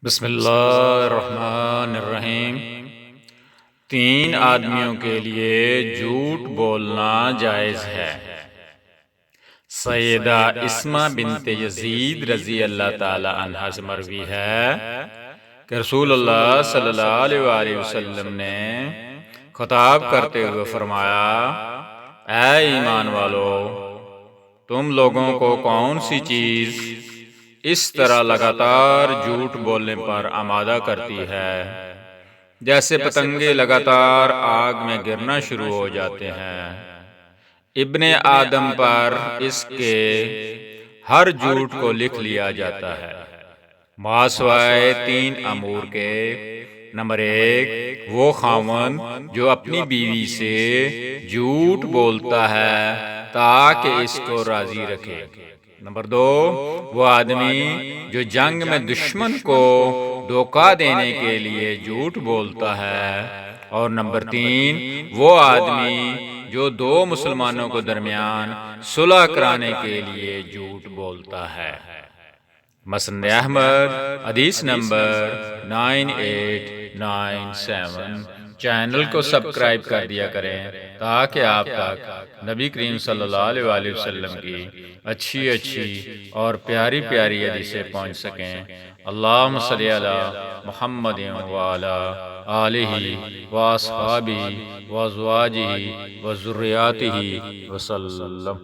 بسم اللہ الرحمن الرحیم۔ 3 آدمیوں کے لیے جھوٹ بولنا جائز ہے۔ سیدہ اسمہ بنت یزید رضی اللہ تعالی عنہا سے مروی ہے کہ رسول اللہ صلی اللہ علیہ وآلہ وسلم نے خطاب کرتے ہوئے فرمایا: اے ایمان والو، تم لوگوں کو کون سی چیز اس طرح لگاتار جھوٹ بولنے پر آمادہ کرتی ہے جیسے پتنگے لگاتار آگ میں گرنا شروع ہو جاتے ہیں؟ ابن آدم پر اس کے ہر جھوٹ کو لکھ لیا جاتا ہے ماسوائے 3 امور کے۔ نمبر 1، وہ خاوند جو اپنی بیوی سے جھوٹ بولتا ہے تاکہ اس کو راضی رکھے۔ نمبر 2، وہ آدمی جو جنگ میں دشمن کو دھوکہ دینے کے لیے جھوٹ بولتا ہے۔ اور نمبر 3، وہ آدمی جو 2 مسلمانوں کے درمیان صلح کرانے کے لیے جھوٹ بولتا ہے۔ مسند احمد حدیث نمبر 9897۔ چینل کو سبسکرائب کر دیا کریں تاکہ آپ تک نبی کریم صلی اللہ علیہ وآلہ وسلم کی اچھی اور پیاری پیاری حدیثیں پہنچ سکیں۔ اللہم صلی علی محمد وعلی آلہ واصحابہ وازواجہ وذریاتہ وسلم۔